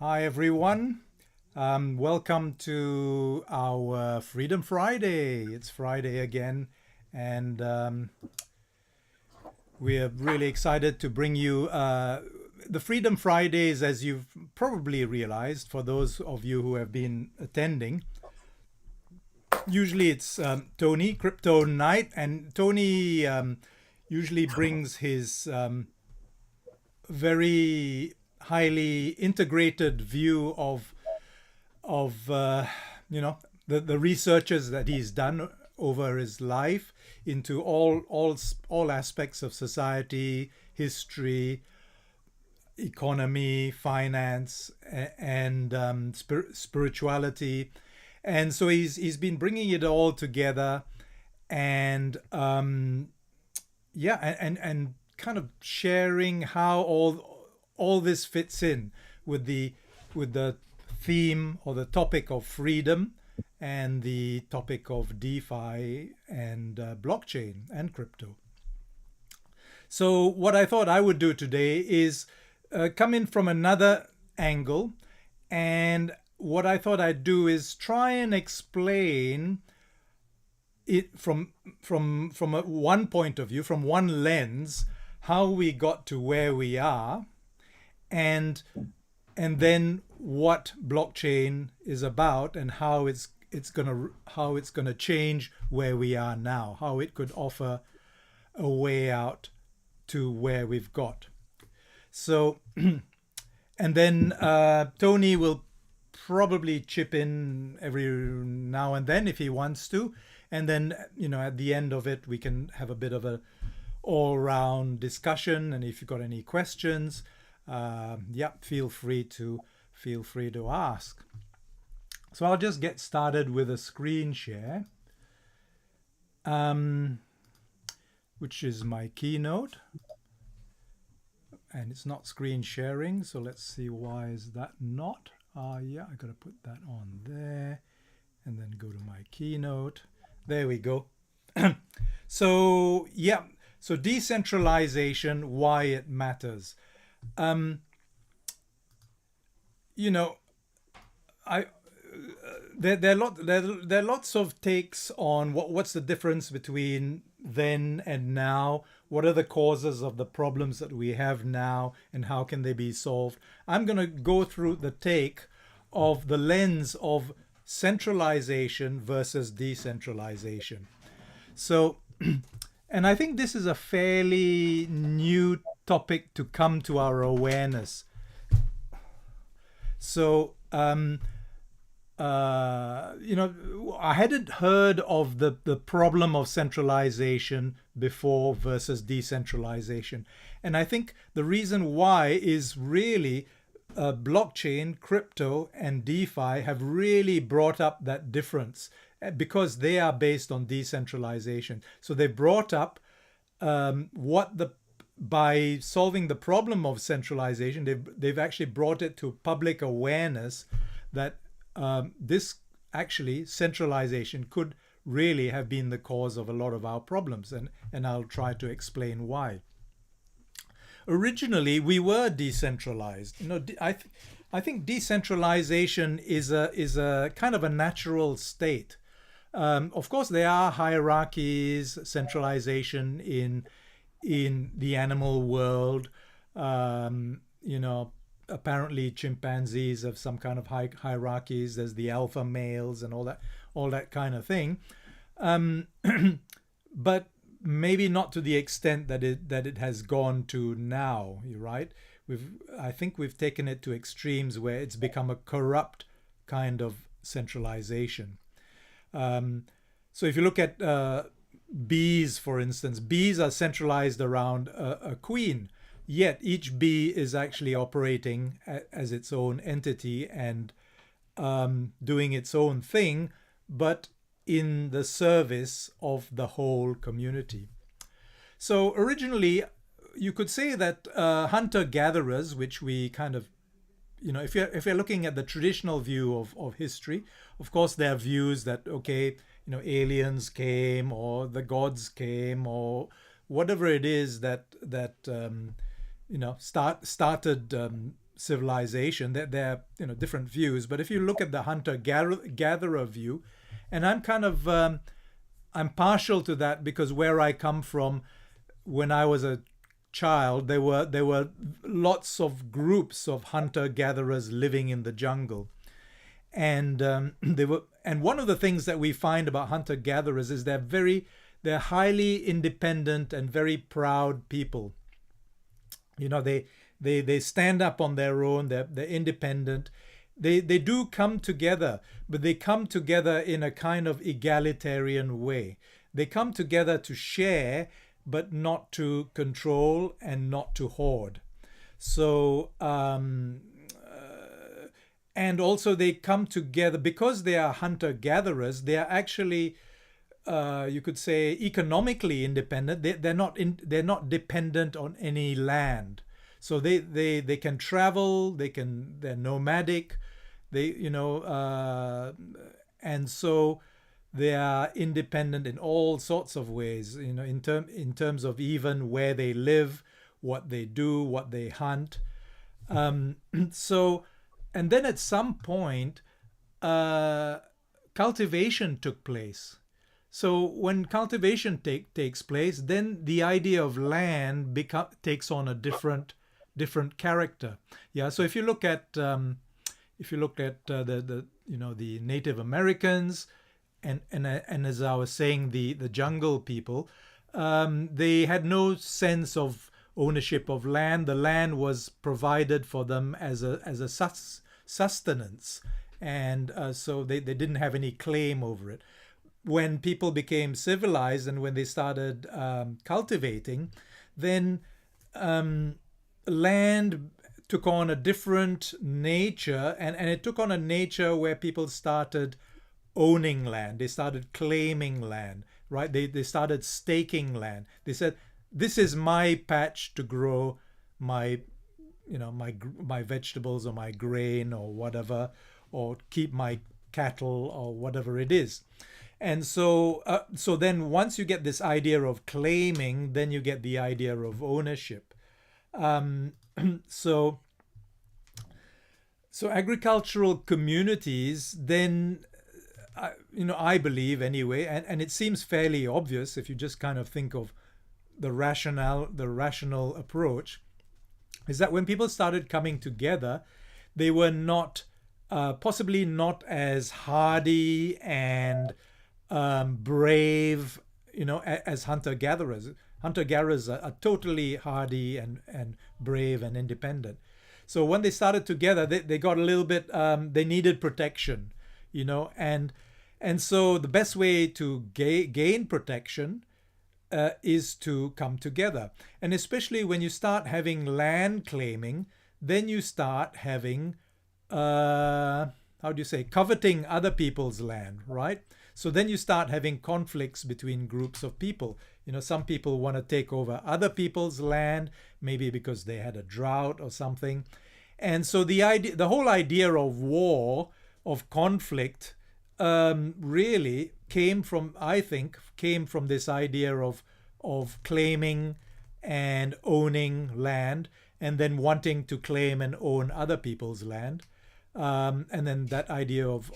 Hi, everyone. Welcome to our Freedom Friday. It's Friday again, and we are really excited to bring you the Freedom Fridays, as you've probably realized, for those of you who have been attending. Usually it's Tony, Crypto Night, and Tony usually brings his very highly integrated view of the researches that he's done over his life into all aspects of society, history, economy, finance, and spirituality. And so he's been bringing it all together, and and kind of sharing how all this fits in with the theme or the topic of freedom and the topic of DeFi and blockchain and crypto. So what I thought I would do today is come in from another angle, and what I thought I'd do is try and explain it from one point of view, from one lens, how we got to where we are, and then what blockchain is about and how it's gonna change where we are now, how it could offer a way out to where we've got. So, and then Tony will probably chip in every now and then if he wants to, and then at the end of it we can have a bit of a all-round discussion. And if you've got any questions, feel free to ask. So I'll just get started with a screen share, which is my keynote, and it's not screen sharing. So let's see, why is that not? I gotta put that on there, and then go to my keynote. There we go. So decentralization, why it matters. There are lots of takes on what's the difference between then and now. What are the causes of the problems that we have now, and how can they be solved? I'm going to go through the take of the lens of centralization versus decentralization. So, and I think this is a fairly new topic to come to our awareness. So, I hadn't heard of the problem of centralization before versus decentralization. And I think the reason why is really blockchain, crypto, and DeFi have really brought up that difference because they are based on decentralization. So they brought up by solving the problem of centralization, they've actually brought it to public awareness that this actually centralization could really have been the cause of a lot of our problems, and I'll try to explain why. Originally, we were decentralized. I think decentralization is a kind of a natural state. Of course, there are hierarchies, centralization in the animal world. Apparently chimpanzees have some kind of hierarchies. There's the alpha males and all that kind of thing, but maybe not to the extent that it has gone to now. You're right. I think we've taken it to extremes where it's become a corrupt kind of centralization. So if you look at bees, for instance, bees are centralized around a queen. Yet each bee is actually operating as its own entity and doing its own thing, but in the service of the whole community. So originally, you could say that hunter-gatherers, which we kind of, if you're looking at the traditional view of history, of course there are views that, okay, aliens came or the gods came or whatever it is that started civilization. There are different views, but if you look at the hunter-gatherer view, and I'm kind of I'm partial to that because where I come from, when I was a child, there were lots of groups of hunter-gatherers living in the jungle, and and one of the things that we find about hunter-gatherers is they're highly independent and very proud people. They stand up on their own. They're independent. They do come together, but they come together in a kind of egalitarian way. They come together to share, but not to control and not to hoard. So and also they come together because they are hunter-gatherers. They are actually, you could say, economically independent. They're not dependent on any land. So they can travel. They're nomadic. And so they are independent in all sorts of ways. In terms of even where they live, what they do, what they hunt. So, and then at some point, cultivation took place. So when cultivation takes place, then the idea of land takes on a different character. Yeah. So if you look at the Native Americans and as I was saying, the jungle people, they had no sense of ownership of land. The land was provided for them as a sustenance, and so they didn't have any claim over it. When people became civilized and when they started cultivating, then land took on a different nature, and it took on a nature where people started owning land. They started claiming land, right? They started staking land. They said, this is my patch to grow my vegetables or my grain or whatever, or keep my cattle or whatever it is. And so then once you get this idea of claiming, then you get the idea of ownership. So agricultural communities then, I believe anyway, and it seems fairly obvious if you just kind of think of the rational approach, is that when people started coming together, they were not possibly not as hardy and brave, as hunter-gatherers. Hunter-gatherers are totally hardy and brave and independent. So when they started together, they got a little bit, they needed protection, and so the best way to gain protection is to come together. And especially when you start having land claiming, then you start having, coveting other people's land, right? So then you start having conflicts between groups of people. Some people want to take over other people's land, maybe because they had a drought or something. And so the whole idea of war, of conflict, really came from this idea of claiming and owning land, and then wanting to claim and own other people's land. And then that idea of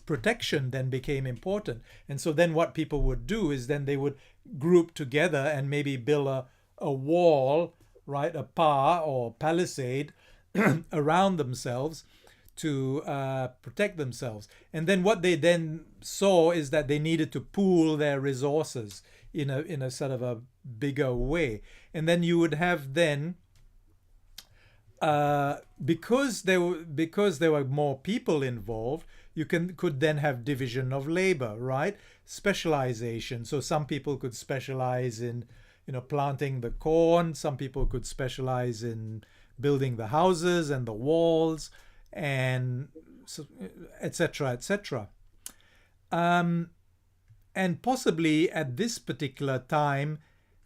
protection then became important. And so then what people would do is then they would group together and maybe build a wall, right, a pa or palisade around themselves to protect themselves. And then what they then saw is that they needed to pool their resources in a sort of a bigger way. And then you would have then, because there were more people involved, you could then have division of labor, right? Specialization. So some people could specialize in, planting the corn. Some people could specialize in building the houses and the walls, and so, etc., etc. And possibly at this particular time,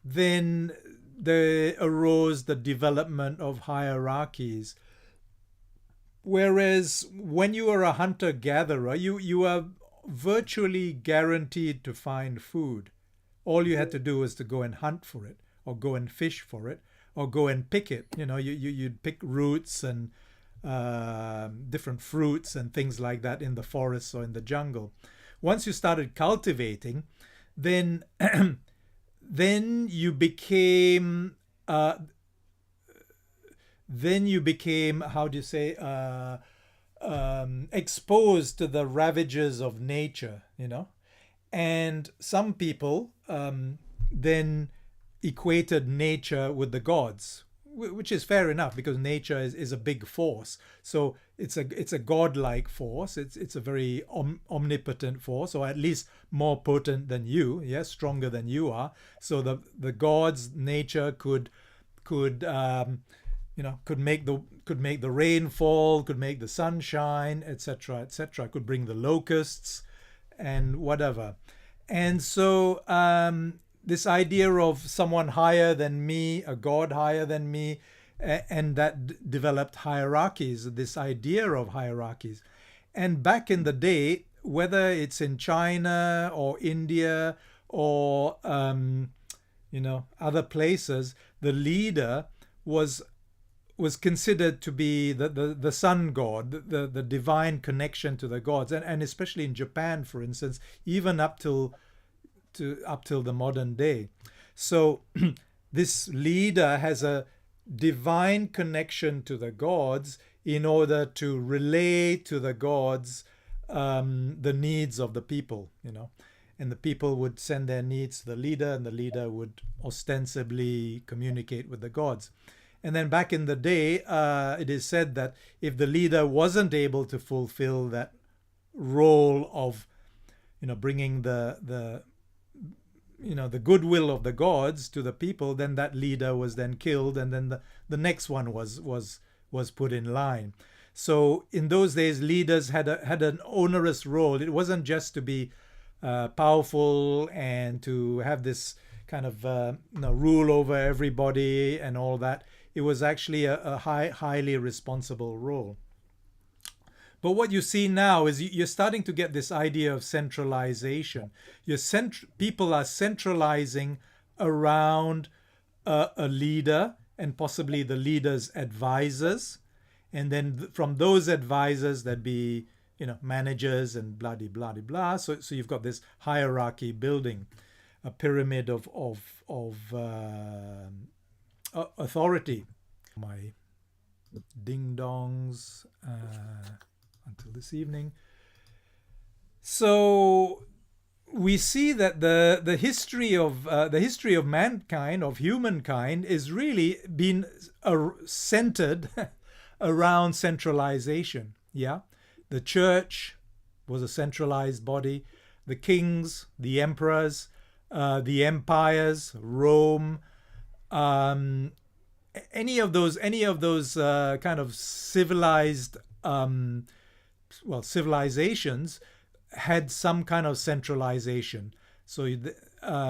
then there arose the development of hierarchies. Whereas when you are a hunter-gatherer, you are virtually guaranteed to find food. All you had to do was to go and hunt for it, or go and fish for it, or go and pick it. You'd pick roots and different fruits and things like that in the forests or in the jungle. Once you started cultivating, then then you became how do you say, exposed to the ravages of nature, and some people then equated nature with the gods, which is fair enough, because nature is a big force. So it's a godlike force. It's a very omnipotent force, or at least more potent than you, yes, stronger than you are. So the gods, nature could make the rain fall, could make the sun shine, etc., etc. Could bring the locusts and whatever. And so this idea of someone higher than me, a god higher than me, and that developed hierarchies, this idea of hierarchies. And back in the day, whether it's in China or India or other places, the leader was considered to be the sun god, the divine connection to the gods, and especially in Japan, for instance, even up till the modern day. So this leader has a divine connection to the gods in order to relay to the gods the needs of the people, and the people would send their needs to the leader, and the leader would ostensibly communicate with the gods. And then back in the day, it is said that if the leader wasn't able to fulfill that role of, bringing the goodwill of the gods to the people, then that leader was then killed, and then the next one was put in line. So in those days, leaders had an onerous role. It wasn't just to be powerful and to have this kind of rule over everybody and all that. It was actually a highly responsible role. But what you see now is you're starting to get this idea of centralization. People are centralizing around a leader and possibly the leader's advisors. And then from those advisors, there'd be managers and blah, blah, blah, blah. So you've got this hierarchy building, a pyramid of authority. My ding-dongs until this evening. So we see that the history of mankind, of humankind, is really been centered around centralization. Yeah, the church was a centralized body. The kings, the emperors, the empires, Rome, any of those kind of civilized civilizations had some kind of centralization. So